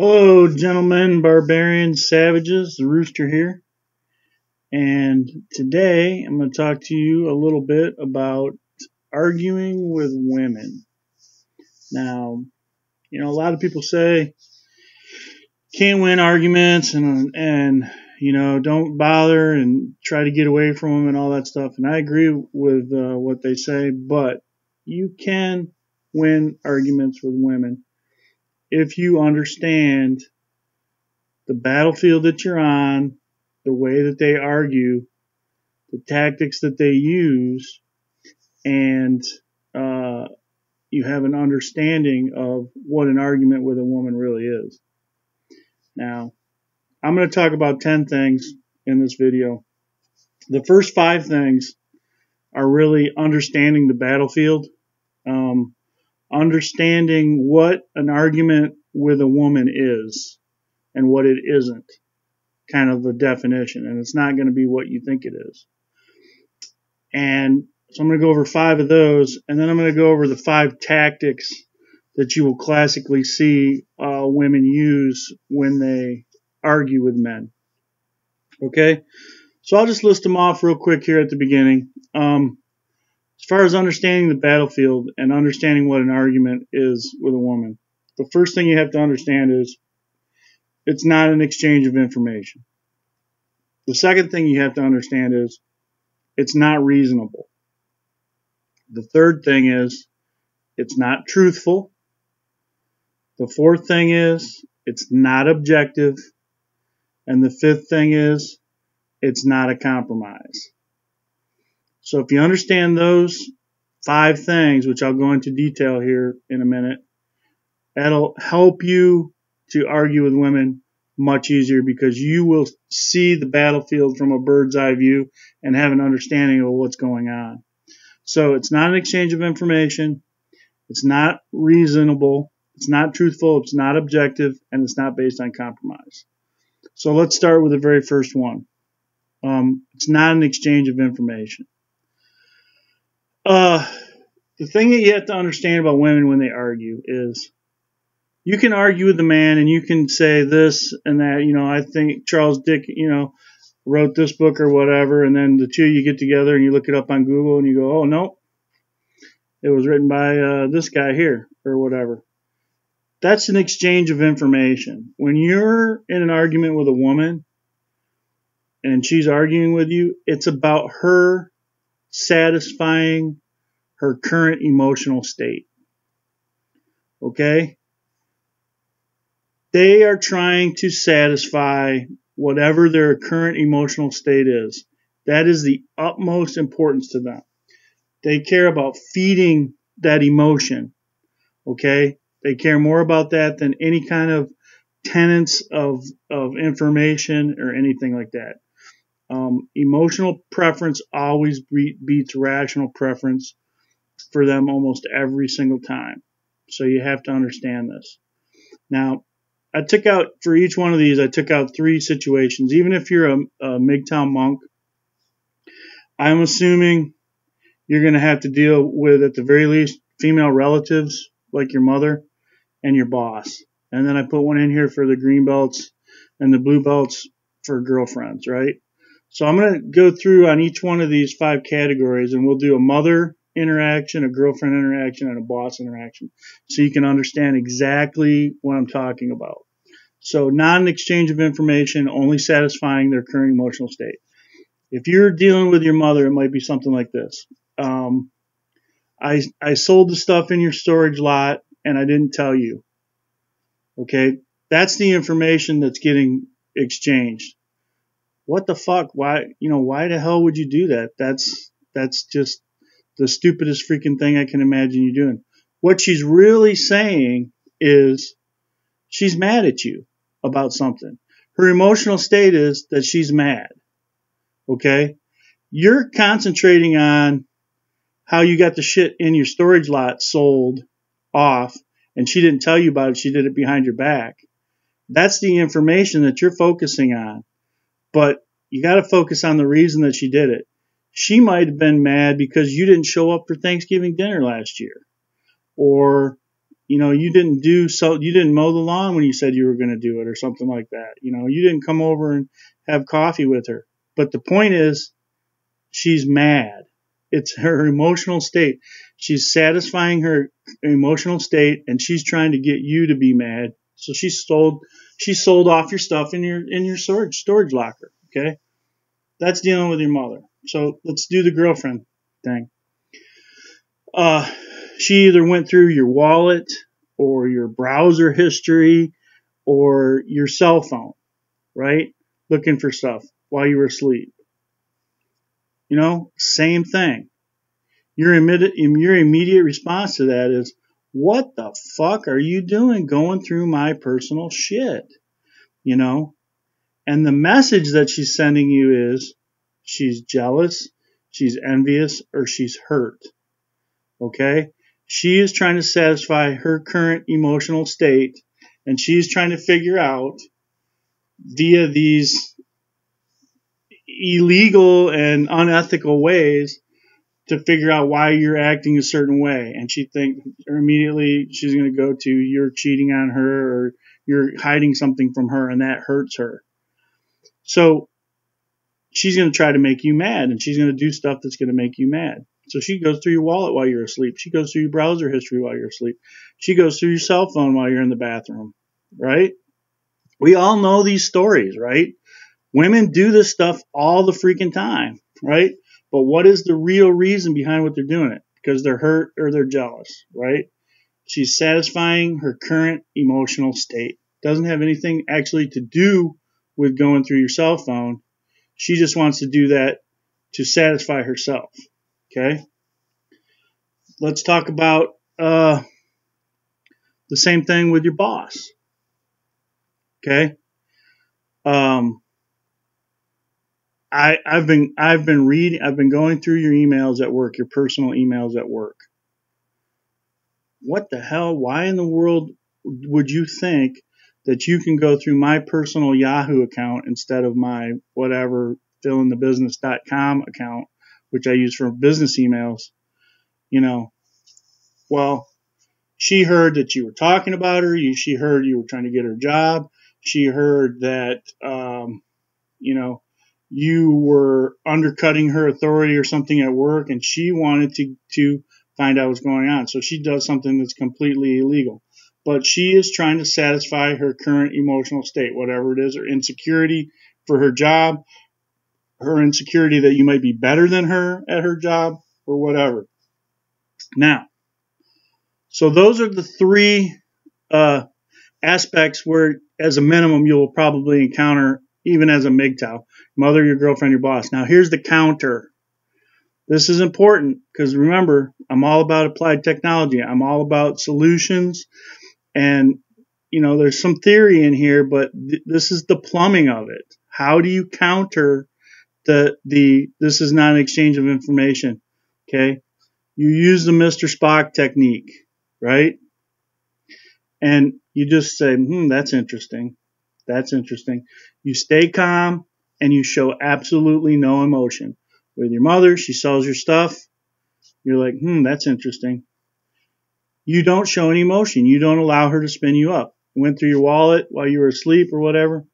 Hello, gentlemen, barbarians, savages, the Rooster here. And today I'm going to talk to you a little bit about arguing with women. Now, a lot of people say can't win arguments and don't bother and try to get away from them and all that stuff. And I agree with what they say, but you can win arguments with women if you understand the battlefield that you're on, the way that they argue, the tactics that they use, and you have an understanding of what an argument with a woman really is. Now, I'm going to talk about 10 things in this video. The first 5 things are really understanding the battlefield, understanding what an argument with a woman is and what it isn't, kind of a definition, and it's not going to be what you think it is. And so I'm going to go over 5 of those, and then I'm going to go over the 5 tactics that you will classically see women use when they argue with men. Okay? So I'll just list them off real quick here at the beginning. As far as understanding the battlefield and understanding what an argument is with a woman, the first thing you have to understand is it's not an exchange of information. The second thing you have to understand is it's not reasonable. The third thing is it's not truthful. The fourth thing is it's not objective. And the fifth thing is it's not a compromise. So if you understand those 5 things, which I'll go into detail here in a minute, that'll help you to argue with women much easier because you will see the battlefield from a bird's eye view and have an understanding of what's going on. So it's not an exchange of information. It's not reasonable. It's not truthful. It's not objective. And it's not based on compromise. So let's start with the very first one. It's not an exchange of information. The thing that you have to understand about women when they argue is you can argue with the man and you can say this and that, I think Charles Dick, wrote this book or whatever, and then the two of you get together and you look it up on Google and you go, oh, no, it was written by this guy here or whatever. That's an exchange of information. When you're in an argument with a woman and she's arguing with you, it's about her satisfying her current emotional state. Okay? They are trying to satisfy whatever their current emotional state is. That is the utmost importance to them. They care about feeding that emotion. Okay? They care more about that than any kind of tenets of information or anything like that. Emotional preference always beats rational preference for them almost every single time. So you have to understand this. Now, I took out, for each one of these, I took out 3 situations. Even if you're a MGTOW monk, I'm assuming you're going to have to deal with, at the very least, female relatives like your mother and your boss. And then I put one in here for the green belts and the blue belts for girlfriends, right? So I'm going to go through on each one of these 5 categories, and we'll do a mother interaction, a girlfriend interaction, and a boss interaction, so you can understand exactly what I'm talking about. So not an exchange of information, only satisfying their current emotional state. If you're dealing with your mother, it might be something like this. I sold the stuff in your storage lot and I didn't tell you. Okay? That's the information that's getting exchanged. What the fuck? Why the hell would you do that? That's just the stupidest freaking thing I can imagine you doing. What she's really saying is she's mad at you about something. Her emotional state is that she's mad. Okay? You're concentrating on how you got the shit in your storage lot sold off and she didn't tell you about it. She did it behind your back. That's the information that you're focusing on. But you got to focus on the reason that she did it. She might have been mad because you didn't show up for Thanksgiving dinner last year. Or you didn't mow the lawn when you said you were going to do it or something like that. You didn't come over and have coffee with her. But the point is, she's mad. It's her emotional state. She's satisfying her emotional state, and she's trying to get you to be mad. So she sold off your stuff in your storage locker. Okay, that's dealing with your mother. So let's do the girlfriend thing. She either went through your wallet or your browser history or your cell phone, right? Looking for stuff while you were asleep. Same thing. Your immediate response to that is, what the fuck are you doing going through my personal shit? And the message that she's sending you is she's jealous, she's envious, or she's hurt. Okay? She is trying to satisfy her current emotional state, and she's trying to figure out via these illegal and unethical ways to figure out why you're acting a certain way. And she thinks immediately she's going to go to you're cheating on her or you're hiding something from her, and that hurts her. So she's going to try to make you mad, and she's going to do stuff that's going to make you mad. So she goes through your wallet while you're asleep. She goes through your browser history while you're asleep. She goes through your cell phone while you're in the bathroom, right? We all know these stories, right? Women do this stuff all the freaking time, right? But what is the real reason behind what they're doing it? Because they're hurt or they're jealous, right? She's satisfying her current emotional state. Doesn't have anything actually to do with going through your cell phone. She just wants to do that to satisfy herself. Okay? Let's talk about the same thing with your boss. Okay? I've been going through your emails at work, your personal emails at work. What the hell? Why in the world would you think that you can go through my personal Yahoo account instead of my whatever fillinthebusiness.com account, which I use for business emails? Well, she heard that you were talking about her. She heard you were trying to get her job. She heard that, you were undercutting her authority or something at work, and she wanted to find out what's going on. So she does something that's completely illegal. But she is trying to satisfy her current emotional state, whatever it is, her insecurity for her job, her insecurity that you might be better than her at her job, or whatever. Now, so those are the three aspects where, as a minimum, you'll probably encounter, even as a MGTOW, mother, your girlfriend, your boss. Now, here's the counter. This is important because, remember, I'm all about applied technology. I'm all about solutions. And, there's some theory in here, but this is the plumbing of it. How do you counter this is not an exchange of information? Okay. You use the Mr. Spock technique, right? And you just say, that's interesting. That's interesting. You stay calm and you show absolutely no emotion. With your mother, she sells your stuff. You're like, that's interesting. You don't show any emotion. You don't allow her to spin you up. Went through your wallet while you were asleep or whatever.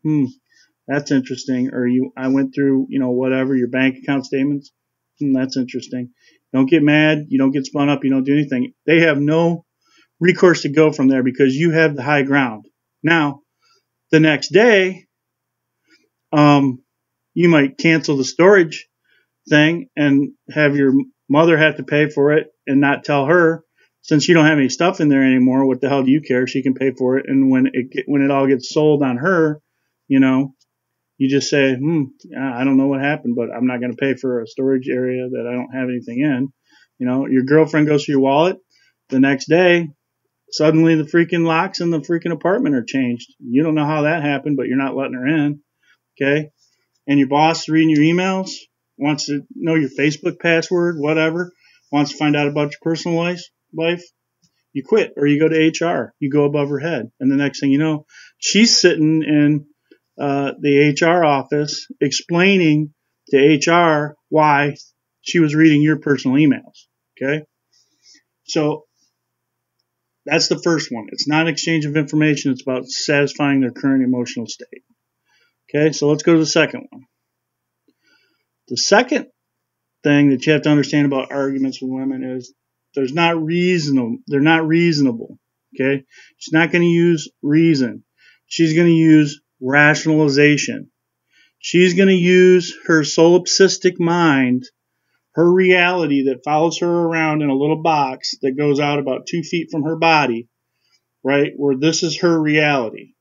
That's interesting. Or I went through, whatever, your bank account statements. That's interesting. Don't get mad. You don't get spun up. You don't do anything. They have no recourse to go from there because you have the high ground. Now, the next day, you might cancel the storage thing and have your mother have to pay for it and not tell her, since you don't have any stuff in there anymore. What the hell do you care? She can pay for it. And when it all gets sold on her, you just say, I don't know what happened, but I'm not going to pay for a storage area that I don't have anything in. Your girlfriend goes to your wallet. The next day, suddenly the freaking locks in the freaking apartment are changed. You don't know how that happened, but you're not letting her in. Okay. And your boss reading your emails, wants to know your Facebook password, whatever, wants to find out about your personal life. You quit, or you go to HR. You go above her head. And the next thing you know, she's sitting in the HR office explaining to HR why she was reading your personal emails. Okay. So That's the first one. It's not an exchange of information. It's about satisfying their current emotional state. Okay, so let's go to the second one. The second thing that you have to understand about arguments with women is they're not reasonable. Okay, she's not going to use reason. She's going to use rationalization. She's going to use her solipsistic mind, her reality that follows her around in a little box that goes out about 2 feet from her body, right? Where this is her reality.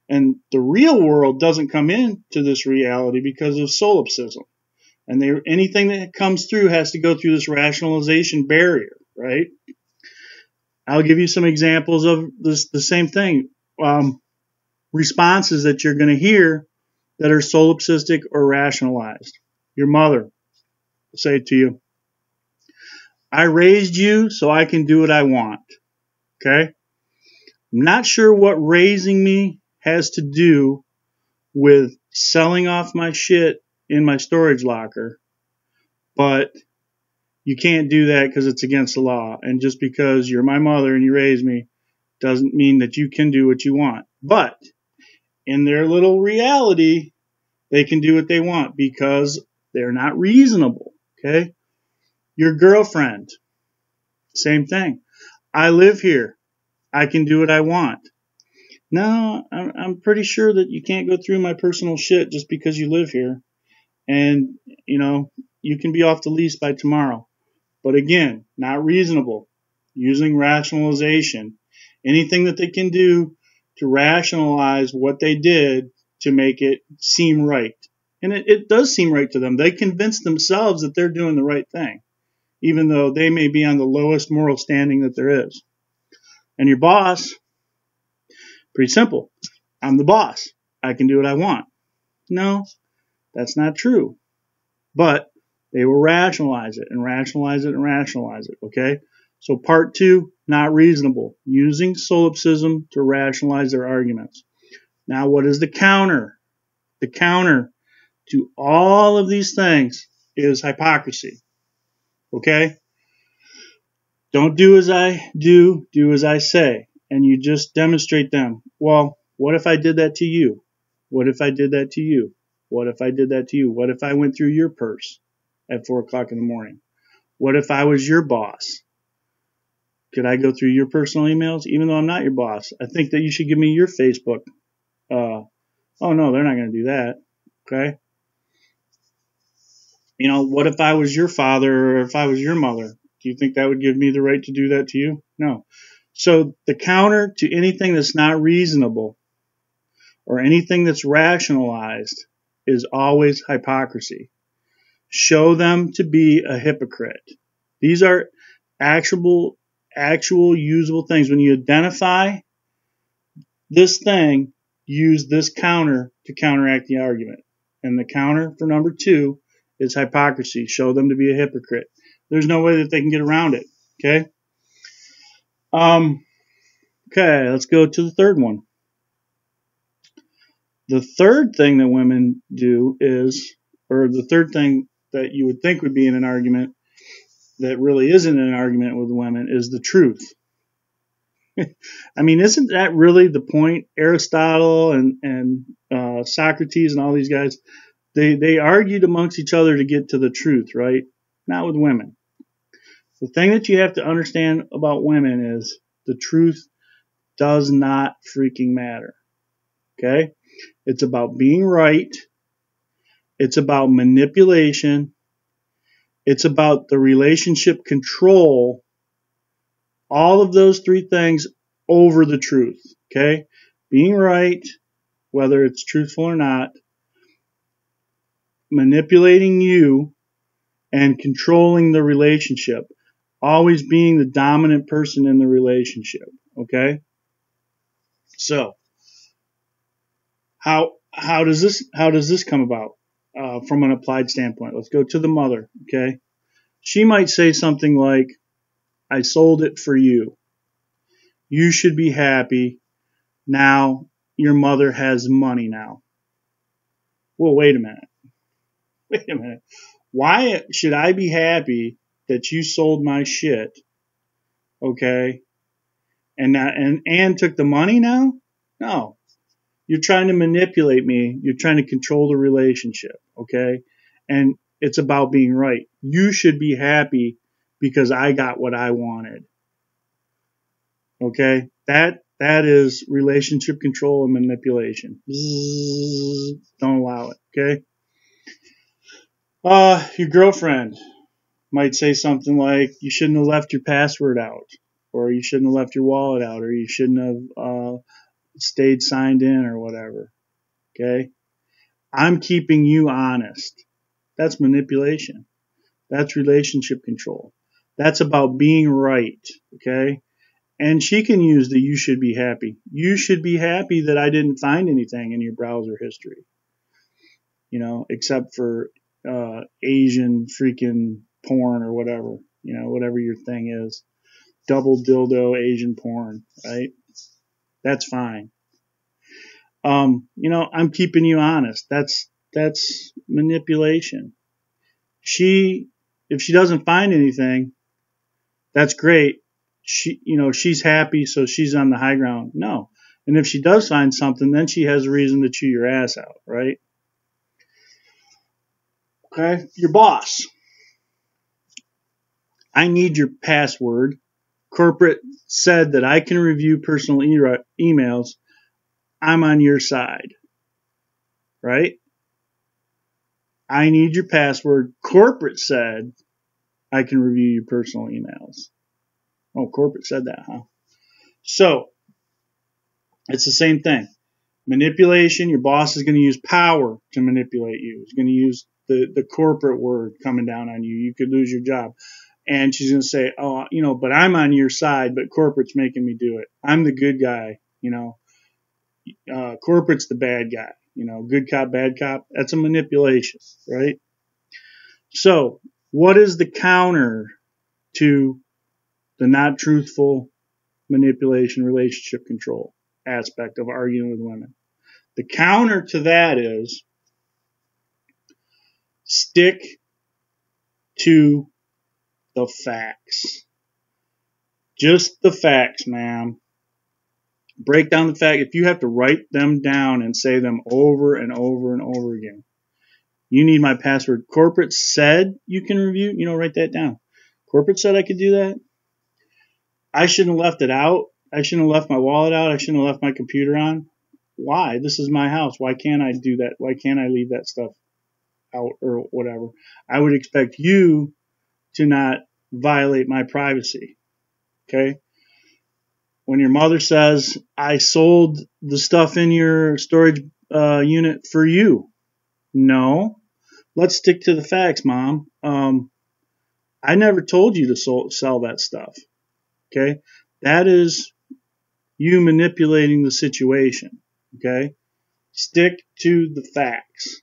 And the real world doesn't come into this reality because of solipsism. And anything that comes through has to go through this rationalization barrier, right? I'll give you some examples of this, the same thing. Responses that you're going to hear that are solipsistic or rationalized. Your mother will say to you, I raised you so I can do what I want. Okay? I'm not sure what raising me has to do with selling off my shit in my storage locker, but you can't do that because it's against the law. And just because you're my mother and you raised me doesn't mean that you can do what you want. But in their little reality, they can do what they want because they're not reasonable. Okay? Your girlfriend, same thing. I live here. I can do what I want. No, I'm pretty sure that you can't go through my personal shit just because you live here. And, you can be off the lease by tomorrow. But again, not reasonable. Using rationalization. Anything that they can do to rationalize what they did to make it seem right. And it does seem right to them. They convince themselves that they're doing the right thing, even though they may be on the lowest moral standing that there is. And your boss, pretty simple. I'm the boss. I can do what I want. No, that's not true. But they will rationalize it and rationalize it and rationalize it, okay? So part 2, not reasonable. Using solipsism to rationalize their arguments. Now, what is the counter? The counter to all of these things is hypocrisy, okay? Don't do as I do, do as I say. And you just demonstrate them. Well, what if I did that to you? What if I did that to you? What if I did that to you? What if I went through your purse at 4 o'clock in the morning? What if I was your boss? Could I go through your personal emails? Even though I'm not your boss, I think that you should give me your Facebook. Oh no, they're not going to do that. Okay. What if I was your father or if I was your mother? Do you think that would give me the right to do that to you? No. So the counter to anything that's not reasonable or anything that's rationalized is always hypocrisy. Show them to be a hypocrite. These are actual usable things. When you identify this thing, use this counter to counteract the argument. And the counter for number 2 is hypocrisy. Show them to be a hypocrite. There's no way that they can get around it. Okay? Okay, let's go to the third one. The third thing that women do is, or the third thing that you would think would be in an argument that really isn't an argument with women, is the truth. I mean, isn't that really the point? Aristotle and Socrates and all these guys, they argued amongst each other to get to the truth, right? Not with women. The thing that you have to understand about women is the truth does not freaking matter. Okay? It's about being right. It's about manipulation. It's about the relationship control. All of those 3 things over the truth. Okay? Being right, whether it's truthful or not, manipulating you, and controlling the relationship. Always being the dominant person in the relationship. Okay? So, how does this come about from an applied standpoint? Let's go to the mother. Okay? She might say something like, I sold it for you. You should be happy. Now your mother has money now. Well, wait a minute. Wait a minute. Why should I be happy that you sold my shit? Okay? and took the money now? No. You're trying to manipulate me. You're trying to control the relationship, okay? And it's about being right. You should be happy because I got what I wanted. Okay? That is relationship control and manipulation. Don't allow it, okay? Your girlfriend might say something like, you shouldn't have left your password out, or you shouldn't have left your wallet out, or you shouldn't have stayed signed in, or whatever. Okay? I'm keeping you honest. That's manipulation. That's relationship control. That's about being right. Okay? And she can use the you should be happy. You should be happy that I didn't find anything in your browser history. You know, except for Asian freaking porn or whatever. You know, whatever your thing is. Double dildo Asian porn, right? That's fine. You know, I'm keeping you honest. That's manipulation. If she doesn't find anything, that's great. She's happy, so she's on the high ground. No. And if she does find something, then she has a reason to chew your ass out, right? Okay? Your boss. I need your password. Corporate said that I can review personal emails. I'm on your side. Right? I need your password. Corporate said I can review your personal emails. Oh, corporate said that, huh? So, it's the same thing. Manipulation, your boss is going to use power to manipulate you. He's going to use the corporate word coming down on you. You could lose your job. And she's going to say, oh, you know, but I'm on your side, but corporate's making me do it. I'm the good guy, you know. Corporate's the bad guy. You know, good cop, bad cop. That's a manipulation, right? So, what is the counter to the not truthful manipulation, relationship control aspect of arguing with women? The counter to that is stick to the facts. Just the facts, ma'am. Break down the fact. If you have to write them down and say them over and over and over again. You need my password. Corporate said you can review. You know, write that down. Corporate said I could do that. I shouldn't have left it out. I shouldn't have left my wallet out. I shouldn't have left my computer on. Why? This is my house. Why can't I do that? Why can't I leave that stuff out or whatever? I would expect you to not violate my privacy. Okay? When your mother says, I sold the stuff in your storage unit for you. No. Let's stick to the facts, Mom. I never told you to sell that stuff. Okay? That is you manipulating the situation. Okay? Stick to the facts.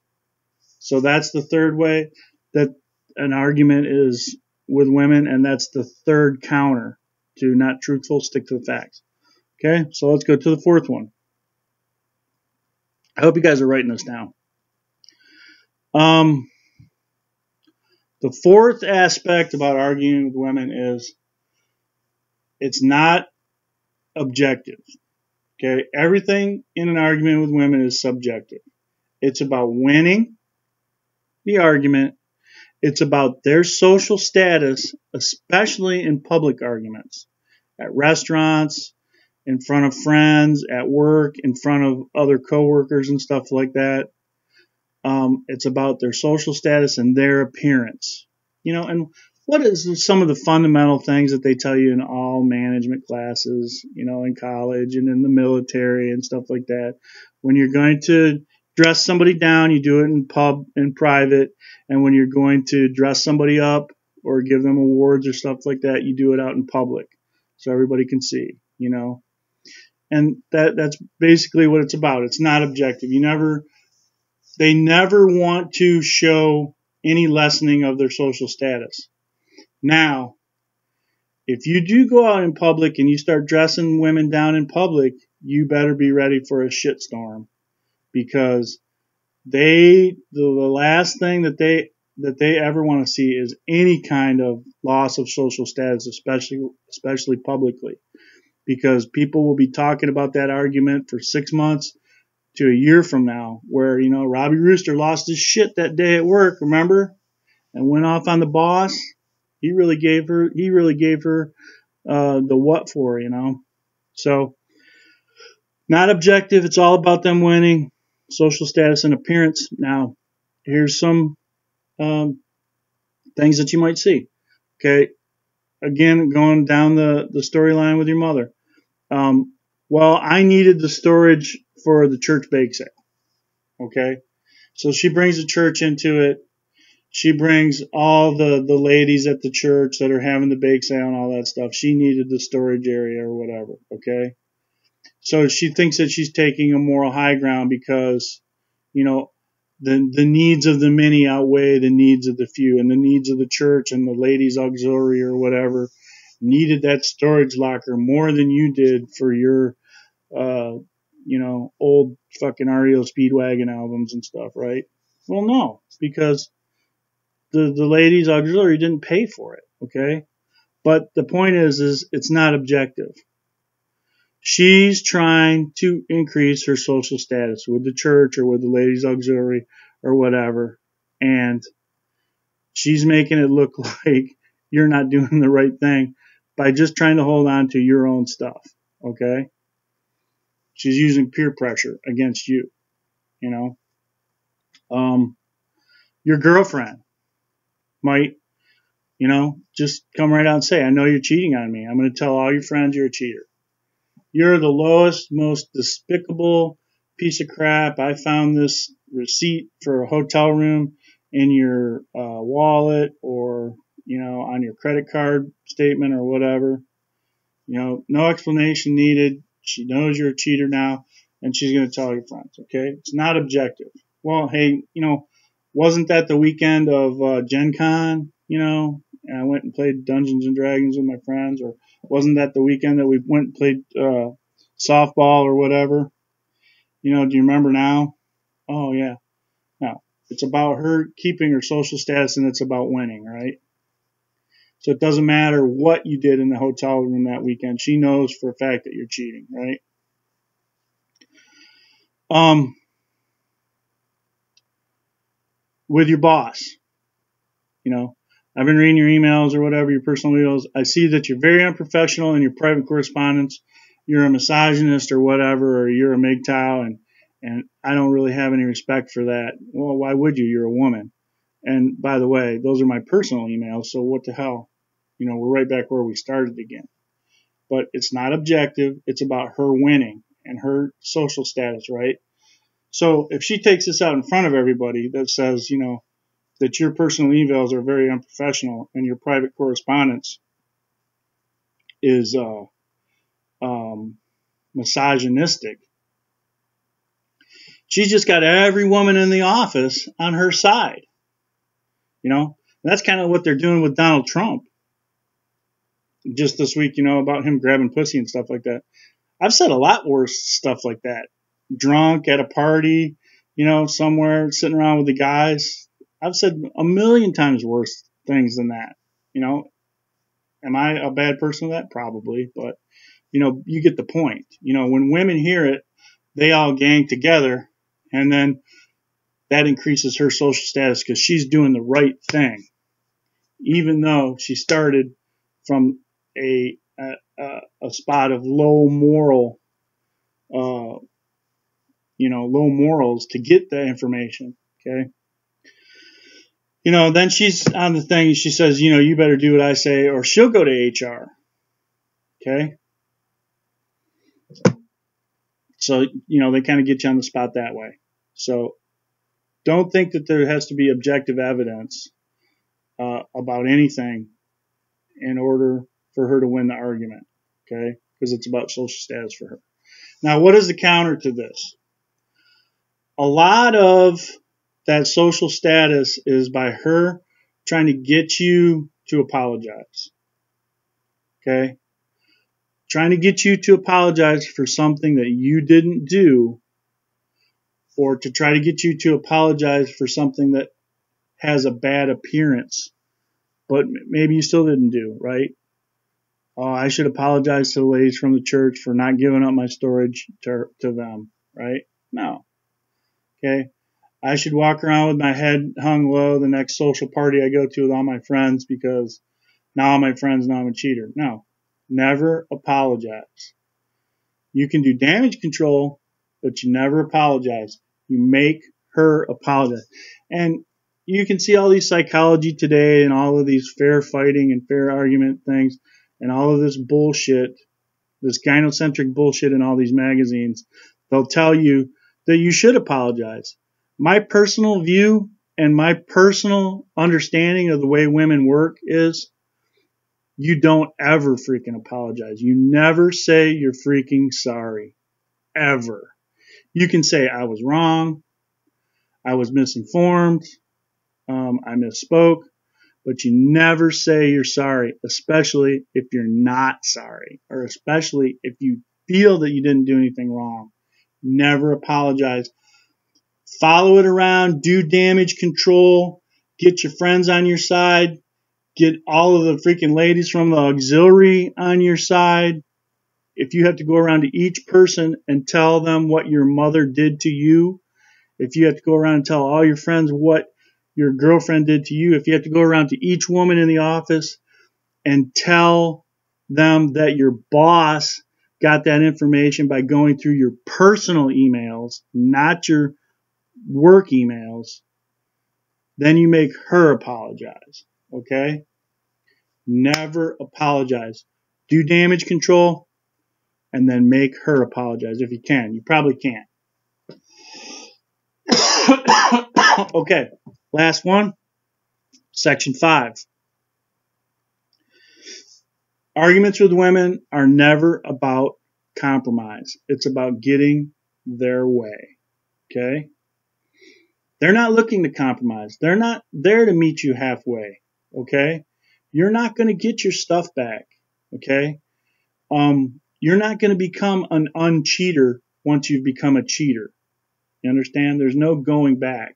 So that's the third way that an argument is with women, and that's the third counter to not truthful, stick to the facts. Okay? So let's go to the fourth one. I hope you guys are writing this down. The fourth aspect about arguing with women is it's not objective. Okay? Everything in an argument with women is subjective. It's about winning the argument. It's about their social status, especially in public arguments, at restaurants, in front of friends, at work, in front of other coworkers and stuff like that. It's about their social status and their appearance. You know, and what is some of the fundamental things that they tell you in all management classes, you know, in college and in the military and stuff like that? When you're going to dress somebody down, you do it in private. And when you're going to dress somebody up or give them awards or stuff like that, you do it out in public so everybody can see, you know. And that's basically what it's about. It's not objective. They never want to show any lessening of their social status. Now, if you do go out in public and you start dressing women down in public, you better be ready for a shitstorm, because the last thing that they ever want to see is any kind of loss of social status, especially publicly. because people will be talking about that argument for 6 months to a year from now, where, Robbie Rooster lost his shit that day at work, remember? And went off on the boss. He really gave her the what for, So, not objective. It's all about them winning. Social status and appearance. Now, here's some things that you might see. Okay. Again, going down the storyline with your mother. Well, I needed the storage for the church bake sale. Okay. So she brings the church into it. She brings all the ladies at the church that are having the bake sale and all that stuff. She needed the storage area or whatever. Okay. So she thinks that she's taking a moral high ground because, the needs of the many outweigh the needs of the few, and the needs of the church and the ladies' auxiliary or whatever needed that storage locker more than you did for your, old fucking REO Speedwagon albums and stuff, right? Well, no, because the ladies' auxiliary didn't pay for it, okay? But the point is it's not objective. She's trying to increase her social status with the church or with the ladies' auxiliary or whatever. And she's making it look like you're not doing the right thing by just trying to hold on to your own stuff. Okay? She's using peer pressure against you. Your girlfriend might, just come right out and say, I know you're cheating on me. I'm going to tell all your friends you're a cheater. You're the lowest, most despicable piece of crap. I found this receipt for a hotel room in your wallet or, on your credit card statement or whatever. No explanation needed. She knows you're a cheater now, and she's going to tell your friends, okay? It's not objective. Well, hey, wasn't that the weekend of Gen Con, and I went and played Dungeons and Dragons with my friends, or wasn't that the weekend that we went and played softball or whatever? Do you remember now? Oh, yeah. No, it's about her keeping her social status, and it's about winning, right? So it doesn't matter what you did in the hotel room that weekend. She knows for a fact that you're cheating, right? With your boss, I've been reading your emails or whatever, your personal emails. I see that you're very unprofessional in your private correspondence. You're a misogynist or whatever, or you're a MGTOW, and I don't really have any respect for that. Well, why would you? You're a woman. And by the way, those are my personal emails, so what the hell? We're right back where we started again. But it's not objective. It's about her winning and her social status, right? So if she takes this out in front of everybody that says, that your personal emails are very unprofessional and your private correspondence is misogynistic, she's just got every woman in the office on her side. That's kind of what they're doing with Donald Trump. Just this week, about him grabbing pussy and stuff like that. I've said a lot worse stuff like that. Drunk at a party, somewhere sitting around with the guys. I've said a million times worse things than that. Am I a bad person with that? Probably, but you get the point. When women hear it, they all gang together, and then that increases her social status because she's doing the right thing, even though she started from a spot of low moral, low morals to get the information. Okay. Then she's on the thing and she says, you better do what I say, or she'll go to HR. Okay. So, they kind of get you on the spot that way. So don't think that there has to be objective evidence about anything in order for her to win the argument. Okay. Because it's about social status for her. Now, what is the counter to this? A lot of that social status is by her trying to get you to apologize. Okay? Trying to get you to apologize for something that you didn't do, or to try to get you to apologize for something that has a bad appearance, but maybe you still didn't do, right? Oh, I should apologize to the ladies from the church for not giving up my storage to them, right? No. Okay. I should walk around with my head hung low the next social party I go to with all my friends because now all my friends know I'm a cheater. No. Never apologize. You can do damage control, but you never apologize. You make her apologize. And you can see all these psychology today and all of these fair fighting and fair argument things and all of this bullshit, this gynocentric bullshit in all these magazines. They'll tell you that you should apologize. My personal view and my personal understanding of the way women work is you don't ever freaking apologize. You never say you're freaking sorry. Ever. You can say, I was wrong. I was misinformed. I misspoke. But you never say you're sorry, especially if you're not sorry, or especially if you feel that you didn't do anything wrong. Never apologize. Follow it around. Do damage control. Get your friends on your side. Get all of the freaking ladies from the auxiliary on your side. If you have to go around to each person and tell them what your mother did to you, if you have to go around and tell all your friends what your girlfriend did to you, if you have to go around to each woman in the office and tell them that your boss got that information by going through your personal emails, not your work emails, then you make her apologize. Okay? Never apologize. Do damage control and then make her apologize if you can. You probably can't. Okay, last one. Section 5. Arguments with women are never about compromise. It's about getting their way. Okay? They're not looking to compromise. They're not there to meet you halfway. Okay? You're not going to get your stuff back. Okay? You're not going to become an uncheater once you've become a cheater. You understand? There's no going back.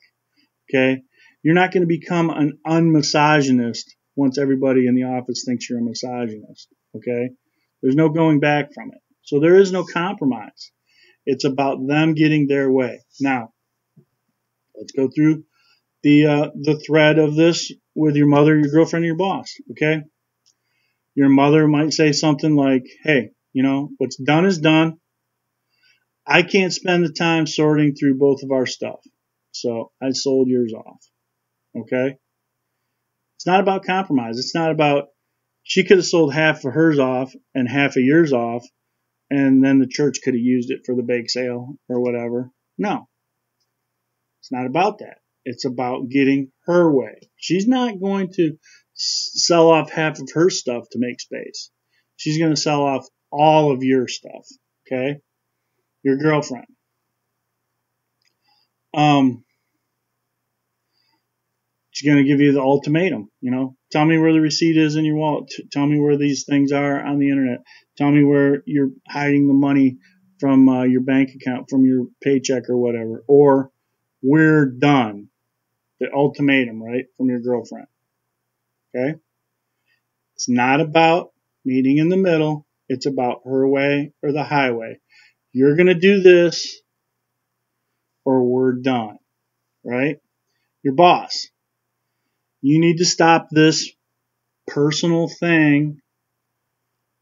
Okay? You're not going to become an unmisogynist once everybody in the office thinks you're a misogynist. Okay? There's no going back from it. So there is no compromise. It's about them getting their way. Now, let's go through the thread of this with your mother, your girlfriend, or your boss. Okay? Your mother might say something like, hey, you know, what's done is done. I can't spend the time sorting through both of our stuff. So I sold yours off. Okay? It's not about compromise. It's not about, she could have sold half of hers off and half of yours off, and then the church could have used it for the bake sale or whatever. No. It's not about that. It's about getting her way. She's not going to sell off half of her stuff to make space. She's going to sell off all of your stuff. Okay? Your girlfriend. She's going to give you the ultimatum, you know. Tell me where the receipt is in your wallet. Tell me where these things are on the internet. Tell me where you're hiding the money from your bank account, from your paycheck or whatever. Or we're done. The ultimatum, right, from your girlfriend. Okay? It's not about meeting in the middle. It's about her way or the highway. You're going to do this or we're done. Right? Your boss. You need to stop this personal thing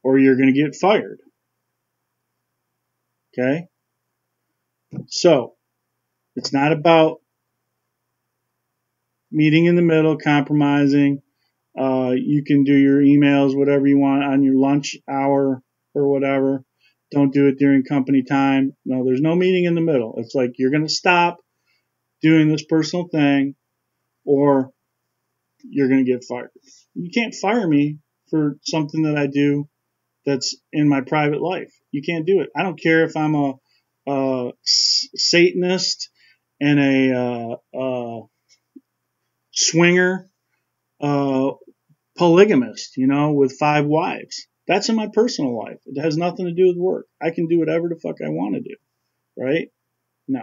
or you're going to get fired. Okay? So, it's not about meeting in the middle, compromising. You can do your emails, whatever you want, on your lunch hour or whatever. Don't do it during company time. No, there's no meeting in the middle. It's like you're going to stop doing this personal thing or you're going to get fired. You can't fire me for something that I do that's in my private life. You can't do it. I don't care if I'm a Satanist and a swinger, polygamist, you know, with 5 wives. That's in my personal life. It has nothing to do with work. I can do whatever the fuck I want to do. Right? No.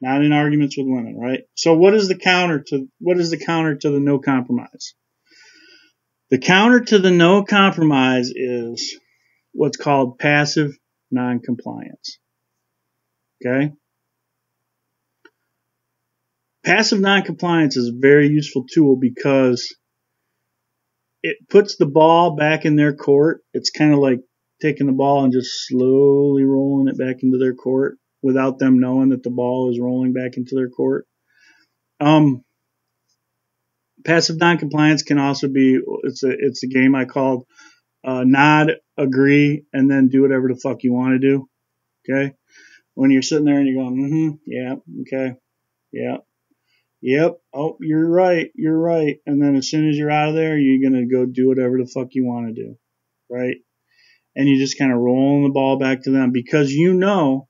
Not in arguments with women, right? So what is the counter to the no compromise? The counter to the no compromise is what's called passive noncompliance. Okay? Passive noncompliance is a very useful tool because it puts the ball back in their court. It's kind of like taking the ball and just slowly rolling it back into their court without them knowing that the ball is rolling back into their court. Passive noncompliance can also be, it's a game I called nod, agree, and then do whatever the fuck you want to do. Okay? When you're sitting there and you're going, yeah, okay, yeah, yep, oh, you're right. And then as soon as you're out of there, you're going to go do whatever the fuck you want to do. Right? And you just kind of rolling the ball back to them because you know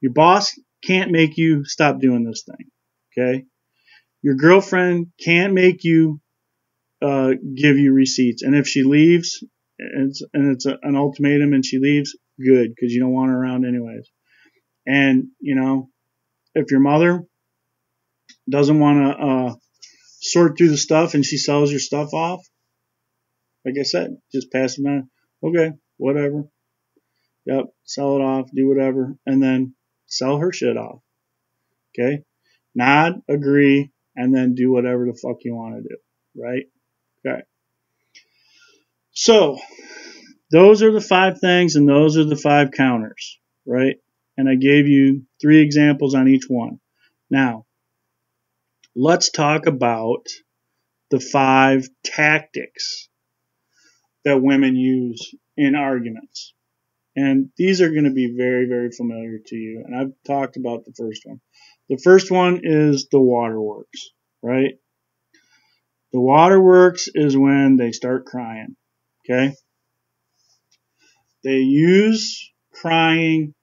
your boss can't make you stop doing this thing. Okay? Your girlfriend can't make you give you receipts. And if she leaves, and it's an ultimatum and she leaves, good, because you don't want her around anyways. And, you know, if your mother doesn't want to sort through the stuff and she sells your stuff off, like I said, just pass it on. Okay, whatever. Yep, sell it off, do whatever, and then sell her shit off. Okay? Nod, agree, and then do whatever the fuck you want to do. Right? Okay. So, those are the 5 things and those are the 5 counters. Right? And I gave you 3 examples on each one. Now, let's talk about the 5 tactics that women use in arguments. And these are going to be very, very familiar to you. And I've talked about the first one. The first one is the waterworks, right? The waterworks is when they start crying, okay? They use crying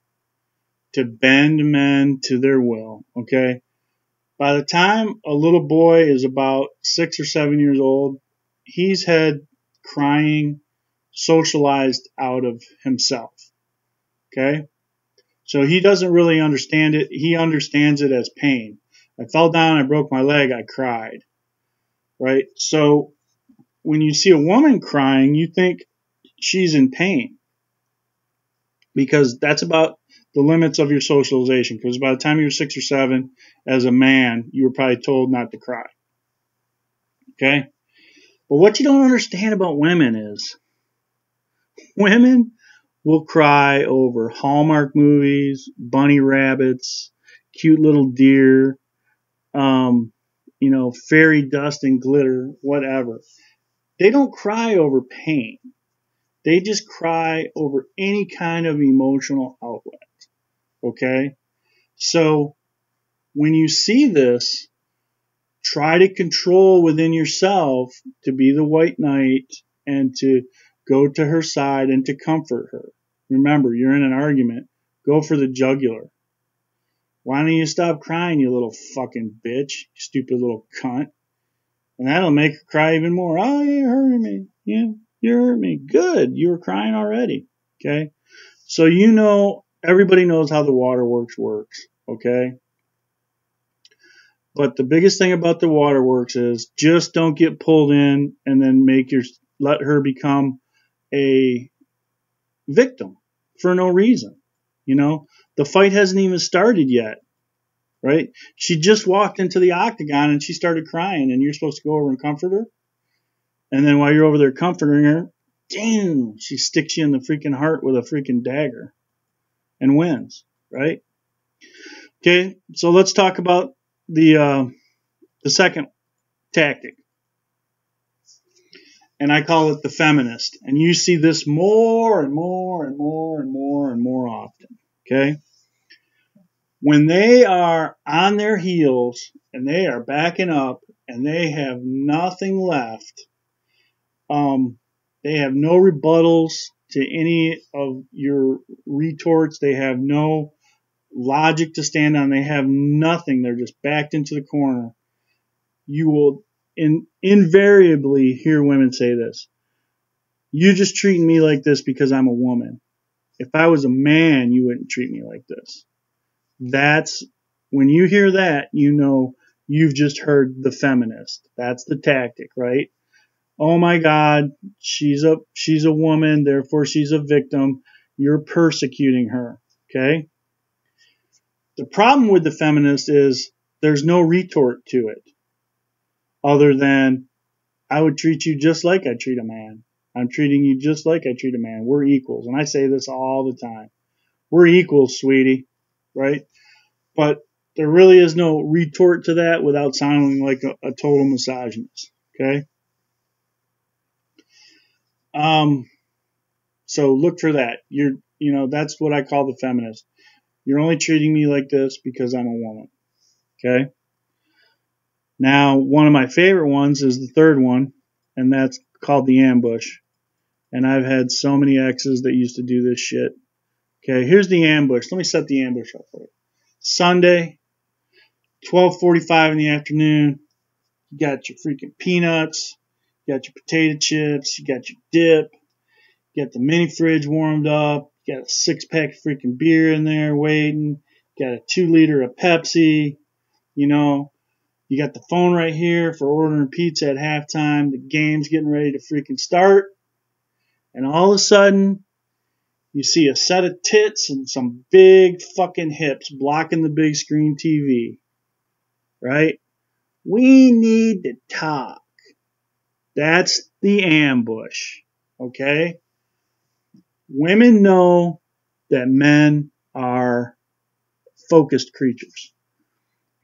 to bend men to their will, okay? By the time a little boy is about 6 or 7 years old, he's had crying socialized out of himself. Okay? So he doesn't really understand it. He understands it as pain. I fell down, I broke my leg, I cried. Right? So when you see a woman crying, you think she's in pain. Because that's about the limits of your socialization. Because by the time you're 6 or 7, as a man, you were probably told not to cry. Okay? But what you don't understand about women is women will cry over Hallmark movies, bunny rabbits, cute little deer, fairy dust and glitter, whatever. They don't cry over pain. They just cry over any kind of emotional outlet. Okay? So when you see this, try to control within yourself to be the white knight and to go to her side and to comfort her. Remember, you're in an argument. Go for the jugular. Why don't you stop crying, you little fucking bitch, you stupid little cunt? And that'll make her cry even more. Oh, you're hurting me. Yeah, you hurt me. Good. You were crying already. Okay? So you know, everybody knows how the waterworks works. Okay? But the biggest thing about the waterworks is just don't get pulled in and then let her become a victim for no reason. You know, the fight hasn't even started yet, right? She just walked into the octagon and she started crying and you're supposed to go over and comfort her. And then while you're over there comforting her, damn, she sticks you in the freaking heart with a freaking dagger and wins, right? Okay, so let's talk about the second tactic. And I call it the feminist. And you see this more and more and more and more and more often. Okay? When they are on their heels and they are backing up and they have nothing left, they have no rebuttals to any of your retorts. They have no logic to stand on. They have nothing. They're just backed into the corner. You will invariably hear women say this. You're just treating me like this because I'm a woman. If I was a man, you wouldn't treat me like this. That's, when you hear that, you know you've just heard the feminist. That's the tactic, right? oh my God, she's a woman, therefore she's a victim. You're persecuting her. Okay? The problem with the feminist is there's no retort to it other than I would treat you just like I treat a man. I'm treating you just like I treat a man. We're equals. And I say this all the time. We're equals, sweetie. Right? But there really is no retort to that without sounding like a total misogynist. Okay? So look for that. That's what I call the feminist. You're only treating me like this because I'm a woman. Okay? Now, one of my favorite ones is the third one, and that's called the ambush. And I've had so many exes that used to do this shit. Okay, here's the ambush. Let me set the ambush up for you. Sunday, 12:45 in the afternoon. You got your freaking peanuts. You got your potato chips. You got your dip. You got the mini fridge warmed up. You got a 6-pack of freaking beer in there waiting. You got a 2-liter of Pepsi. You got the phone right here for ordering pizza at halftime. The game's getting ready to freaking start. And all of a sudden, you see a set of tits and some big fucking hips blocking the big screen TV. Right? We need to talk. That's the ambush. Okay? Women know that men are focused creatures.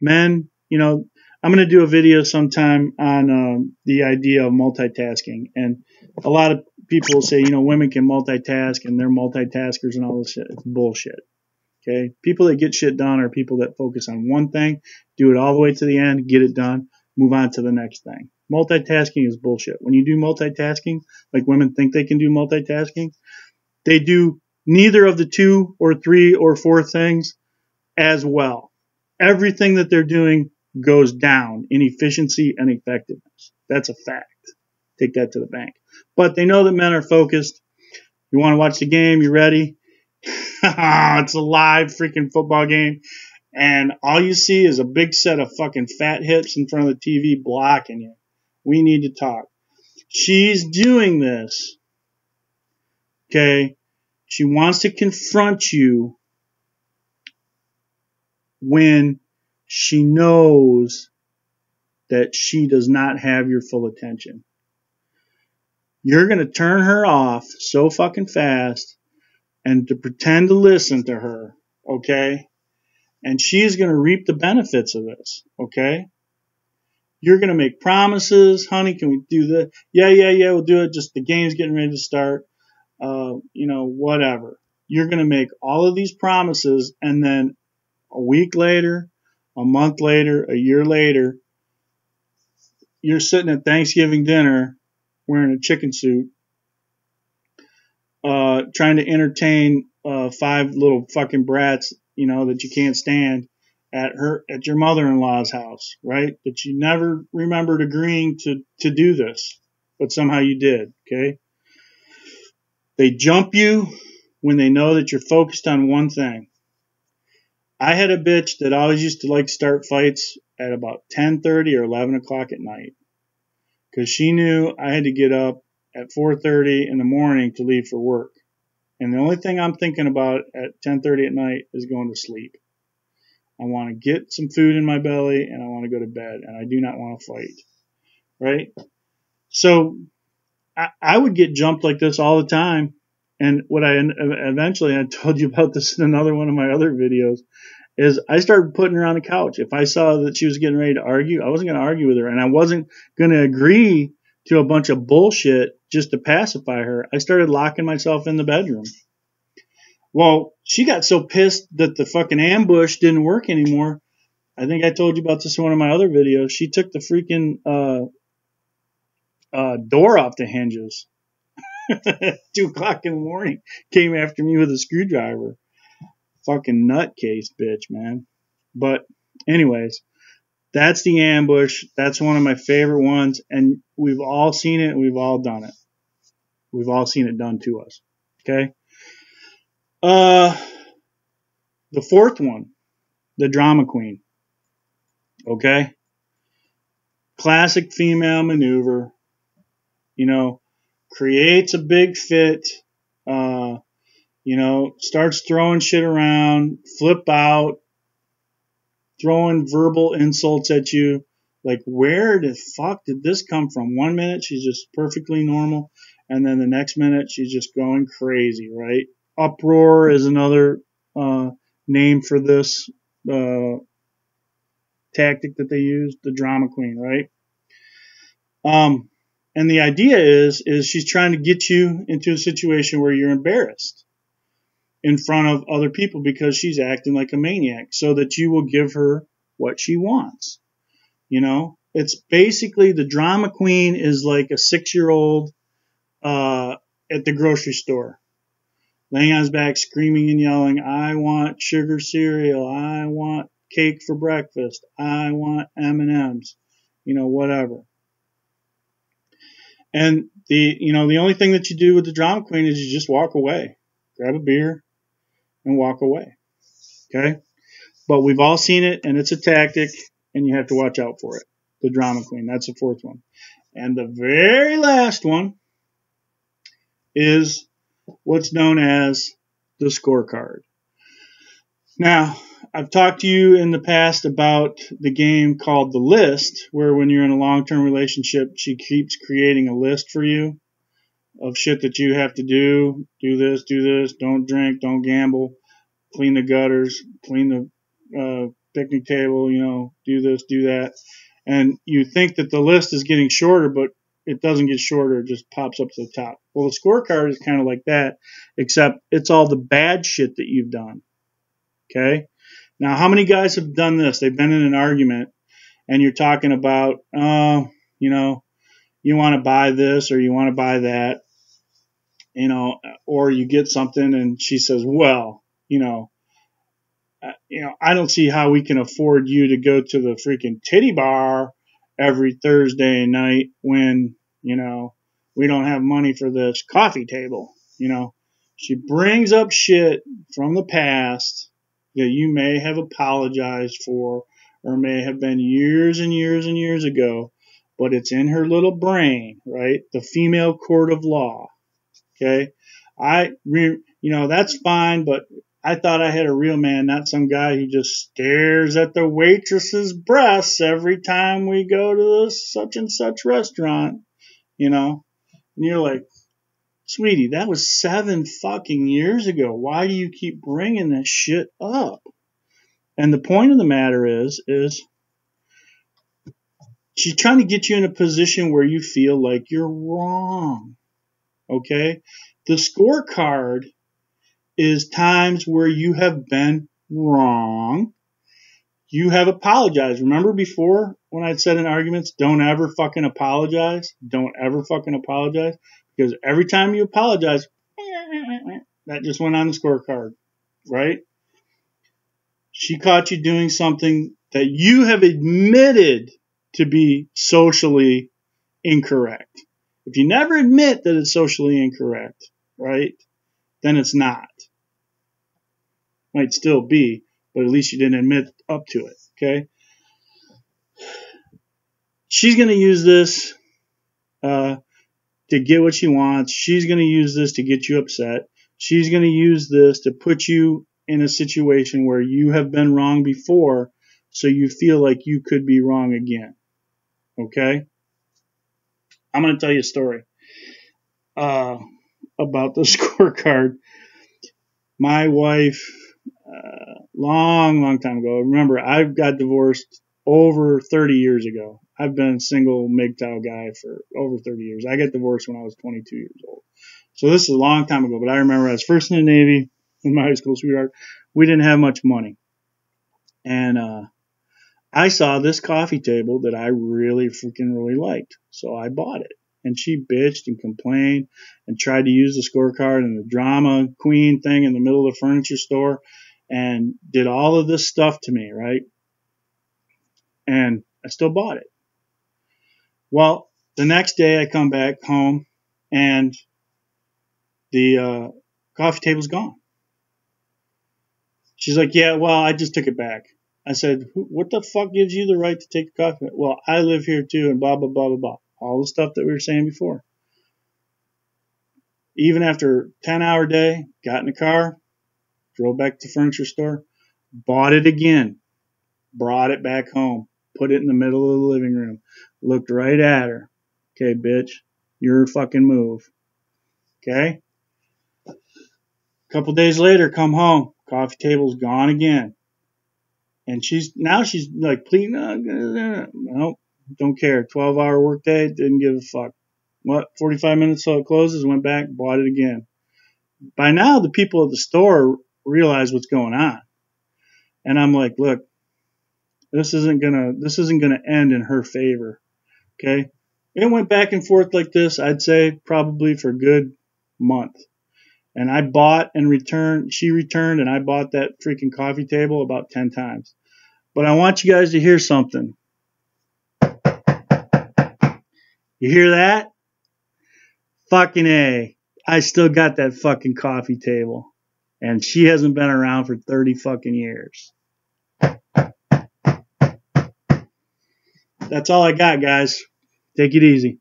Men, I'm going to do a video sometime on the idea of multitasking. And a lot of people will say, women can multitask and they're multitaskers and all this shit. It's bullshit. Okay? People that get shit done are people that focus on one thing, do it all the way to the end, get it done, move on to the next thing. Multitasking is bullshit. When you do multitasking, like women think they can do multitasking, they do neither of the 2 or 3 or 4 things as well. Everything that they're doing goes down in efficiency and effectiveness. That's a fact. Take that to the bank. But they know that men are focused. You want to watch the game? You ready? It's a live freaking football game. And all you see is a big set of fucking fat hips in front of the TV blocking you. We need to talk. She's doing this. Okay? She wants to confront you when she knows that she does not have your full attention. You're going to turn her off so fucking fast and to pretend to listen to her, okay? And she's going to reap the benefits of this, okay? You're going to make promises. Honey, can we do that? Yeah, we'll do it. Just the game's getting ready to start. Whatever. You're going to make all of these promises, and then a week later, a month later, a year later, you're sitting at Thanksgiving dinner wearing a chicken suit, trying to entertain 5 little fucking brats, that you can't stand at your mother-in-law's house, right? That you never remembered agreeing to do this, but somehow you did, okay? They jump you when they know that you're focused on one thing. I had a bitch that always used to start fights at about 10:30 or 11 o'clock at night because she knew I had to get up at 4:30 in the morning to leave for work. And the only thing I'm thinking about at 10:30 at night is going to sleep. I want to get some food in my belly and I want to go to bed, and I do not want to fight, right? So I would get jumped like this all the time. And what I told you about this in another one of my other videos, is I started putting her on the couch. If I saw that she was getting ready to argue, I wasn't going to argue with her, and I wasn't going to agree to a bunch of bullshit just to pacify her. I started locking myself in the bedroom. Well, she got so pissed that the fucking ambush didn't work anymore. I think I told you about this in one of my other videos. She took the freaking door off the hinges. 2 o'clock in the morning, came after me with a screwdriver. Fucking nutcase bitch, man. But anyways, that's the ambush. That's one of my favorite ones, and we've all seen it and we've all done it. We've all seen it done to us. Okay? The fourth one, the drama queen. Okay? Classic female maneuver. creates a big fit, starts throwing shit around, flip out, throwing verbal insults at you. Like, where the fuck did this come from? 1 minute, she's just perfectly normal. And then the next minute, she's just going crazy, right? Uproar is another name for this tactic that they use, the drama queen, right? And the idea is she's trying to get you into a situation where you're embarrassed in front of other people because she's acting like a maniac so that you will give her what she wants. It's basically the drama queen is like a 6-year-old at the grocery store, laying on his back, screaming and yelling, I want sugar cereal, I want cake for breakfast, I want M&Ms, whatever. And the only thing that you do with the drama queen is you just walk away, grab a beer and walk away. Okay? But we've all seen it, and it's a tactic, and you have to watch out for it. The drama queen, that's the fourth one. And the very last one is what's known as the scorecard. Now, I've talked to you in the past about the game called The List, where when you're in a long-term relationship, she keeps creating a list for you of shit that you have to do. Do this, don't drink, don't gamble, clean the gutters, clean the picnic table, do this, do that. And you think that the list is getting shorter, but it doesn't get shorter. It just pops up to the top. Well, the scorecard is kind of like that, except it's all the bad shit that you've done. Okay? Now, how many guys have done this? They've been in an argument, and you're talking about, you want to buy this or you want to buy that, or you get something and she says, well, I don't see how we can afford you to go to the freaking titty bar every Thursday night when, we don't have money for this coffee table. She brings up shit from the past that you may have apologized for or may have been years and years and years ago, but it's in her little brain, right? The female court of law. Okay. That's fine, but I thought I had a real man, not some guy who just stares at the waitress's breasts every time we go to this such and such restaurant, and you're like, sweetie, that was 7 fucking years ago. Why do you keep bringing this shit up? And the point of the matter is she's trying to get you in a position where you feel like you're wrong. Okay? The scorecard is times where you have been wrong. You have apologized. Remember before when I said in arguments, don't ever fucking apologize? Don't ever fucking apologize? Because every time you apologize, that just went on the scorecard, right? She caught you doing something that you have admitted to be socially incorrect. If you never admit that it's socially incorrect, right, then it's not. Might still be, but at least you didn't admit up to it, okay? She's going to use this to get what she wants. She's going to use this to get you upset. She's going to use this to put you in a situation where you have been wrong before, so you feel like you could be wrong again, okay? I'm going to tell you a story about the scorecard. My wife, long time ago, remember, I got divorced over 30 years ago. I've been a single MGTOW guy for over 30 years. I got divorced when I was 22 years old. So this is a long time ago, but I remember I was first in the Navy with my high school sweetheart. We didn't have much money. And I saw this coffee table that I really liked. So I bought it. And she bitched and complained and tried to use the scorecard and the drama queen thing in the middle of the furniture store and did all of this stuff to me, right? And I still bought it. Well, the next day I come back home and the coffee table's gone. She's like, yeah, well, I just took it back. I said, what the fuck gives you the right to take the coffee? Well, I live here too and blah, blah, blah, blah, blah. All the stuff that we were saying before. Even after a 10-hour day, got in the car, drove back to the furniture store, bought it again, brought it back home, put it in the middle of the living room, looked right at her. Okay, bitch, your fucking move. Okay? A couple days later, come home, coffee table's gone again. And she's like pleading, nope, don't care. 12-hour workday, didn't give a fuck. What, 45 minutes till it closes, went back, bought it again. By now, the people at the store realize what's going on. And I'm like, look, this isn't gonna end in her favor. Okay? It went back and forth like this, I'd say, probably for a good month. And I bought and returned, she returned, and I bought that freaking coffee table about 10 times. But I want you guys to hear something. You hear that? Fucking A. I still got that fucking coffee table. And she hasn't been around for 30 fucking years. That's all I got, guys. Take it easy.